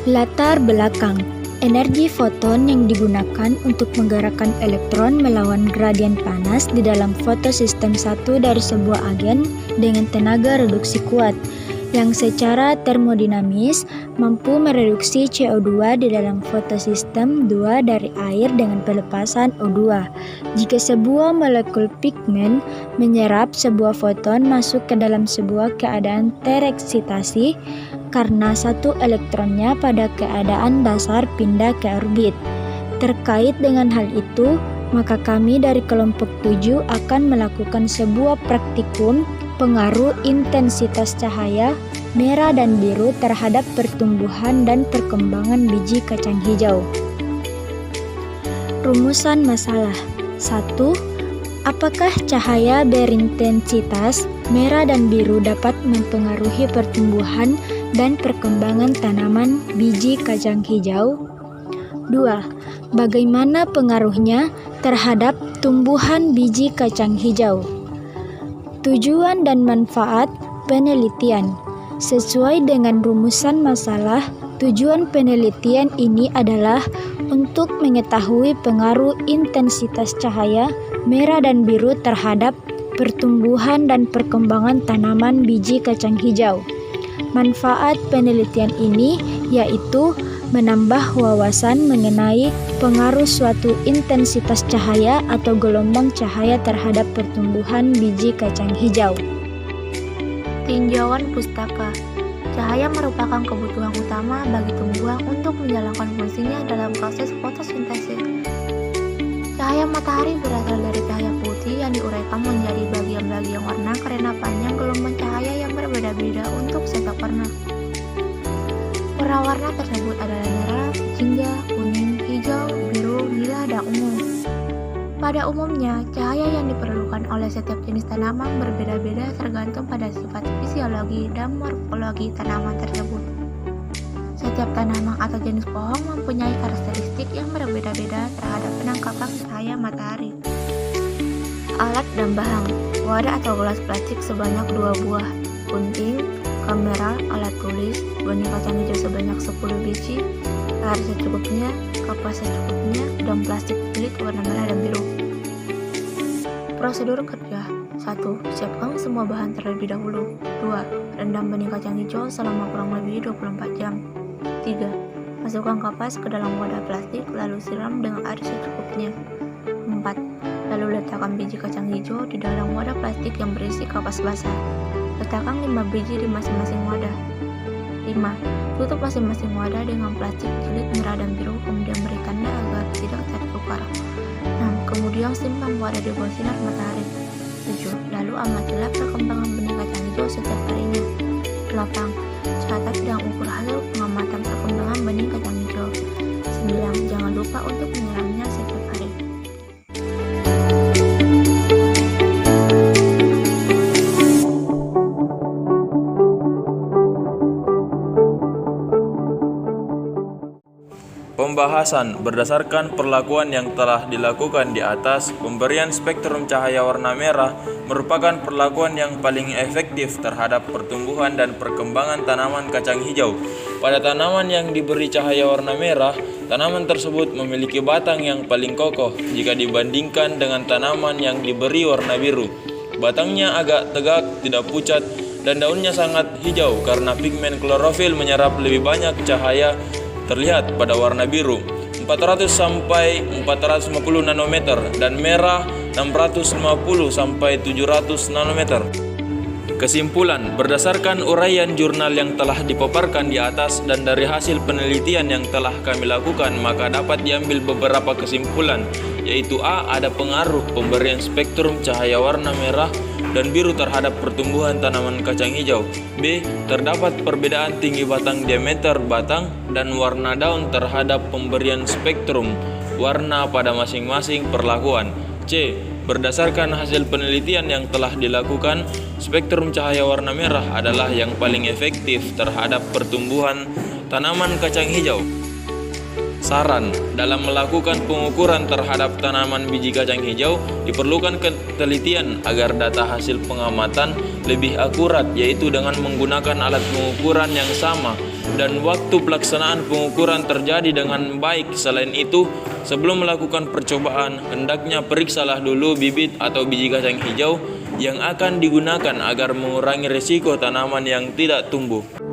Latar belakang. Energi foton yang digunakan untuk menggerakkan elektron melawan gradien panas di dalam fotosistem satu dari sebuah agen dengan tenaga reduksi kuat, yang secara termodinamis mampu mereduksi CO2 di dalam fotosistem 2 dari air dengan pelepasan O2. Jika sebuah molekul pigmen menyerap sebuah foton masuk ke dalam sebuah keadaan tereksitasi, karena satu elektronnya pada keadaan dasar pindah ke orbit. Terkait dengan hal itu, maka kami dari kelompok 7 akan melakukan sebuah praktikum pengaruh intensitas cahaya merah dan biru terhadap pertumbuhan dan perkembangan biji kacang hijau. Rumusan masalah. 1. Apakah cahaya berintensitas merah dan biru dapat mempengaruhi pertumbuhan dan perkembangan tanaman biji kacang hijau? 2. Bagaimana pengaruhnya terhadap tumbuhan biji kacang hijau? Tujuan dan manfaat penelitian. Sesuai dengan rumusan masalah, tujuan penelitian ini adalah untuk mengetahui pengaruh intensitas cahaya merah dan biru terhadap pertumbuhan dan perkembangan tanaman biji kacang hijau. Manfaat penelitian ini yaitu menambah wawasan mengenai pengaruh suatu intensitas cahaya atau gelombang cahaya terhadap pertumbuhan biji kacang hijau. Tinjauan pustaka. Cahaya merupakan kebutuhan utama bagi tumbuhan untuk menjalankan fungsinya dalam proses fotosintesis. Cahaya matahari berasal dari cahaya putih yang diuraikan menjadi bagian-bagian warna karena panjang gelombang cahaya yang berbeda-beda untuk setiap warna. Warna-warna tersebut adalah merah, jingga, kuning, hijau, biru, nila, dan ungu. Pada umumnya, cahaya yang diperlukan oleh setiap jenis tanaman berbeda-beda tergantung pada sifat fisiologi dan morfologi tanaman tersebut. Setiap tanaman atau jenis pohon mempunyai karakteristik yang berbeda-beda terhadap penangkapan cahaya matahari. Alat dan bahan. Wadah atau gelas plastik sebanyak 2 buah, gunting, kamera, alat tulis, benih kacang hijau sebanyak 10 biji, air secukupnya, kapas secukupnya, dan plastik kulit warna merah dan biru. Prosedur kerja. 1. Siapkan semua bahan terlebih dahulu. 2. Rendam benih kacang hijau selama kurang lebih 24 jam. 3. Masukkan kapas ke dalam wadah plastik lalu siram dengan air secukupnya. 4. Lalu letakkan biji kacang hijau di dalam wadah plastik yang berisi kapas basah. Letakkan 5 biji di masing-masing wadah. 5. Tutup masing-masing wadah dengan plastik jilid merah dan biru, kemudian beri tanda agar tidak tertukar. 6. Kemudian simpan wadah di bawah sinar matahari. 7. Lalu amatilah perkembangan benih kacang hijau setiap harinya. 8. Catat dan ukur hasil pengamatan perkembangan benih kacang hijau. 9. Jangan lupa untuk menyiramnya setiap hari. Pembahasan. Berdasarkan perlakuan yang telah dilakukan di atas, pemberian spektrum cahaya warna merah merupakan perlakuan yang paling efektif terhadap pertumbuhan dan perkembangan tanaman kacang hijau. Pada tanaman yang diberi cahaya warna merah, tanaman tersebut memiliki batang yang paling kokoh jika dibandingkan dengan tanaman yang diberi warna biru. Batangnya agak tegak, tidak pucat, dan daunnya sangat hijau karena pigmen klorofil menyerap lebih banyak cahaya terlihat pada warna biru 400 sampai 450 nanometer dan merah 650 sampai 700 nanometer. Kesimpulan, berdasarkan uraian jurnal yang telah dipaparkan di atas dan dari hasil penelitian yang telah kami lakukan, maka dapat diambil beberapa kesimpulan, yaitu A. Ada pengaruh pemberian spektrum cahaya warna merah dan biru terhadap pertumbuhan tanaman kacang hijau. B. Terdapat perbedaan tinggi batang, diameter batang, dan warna daun terhadap pemberian spektrum warna pada masing-masing perlakuan. C. Berdasarkan hasil penelitian yang telah dilakukan, spektrum cahaya warna merah adalah yang paling efektif terhadap pertumbuhan tanaman kacang hijau. Saran, dalam melakukan pengukuran terhadap tanaman biji kacang hijau, diperlukan ketelitian agar data hasil pengamatan lebih akurat, yaitu dengan menggunakan alat pengukuran yang sama dan waktu pelaksanaan pengukuran terjadi dengan baik. Selain itu, sebelum melakukan percobaan, hendaknya periksalah dulu bibit atau biji kacang hijau yang akan digunakan agar mengurangi risiko tanaman yang tidak tumbuh.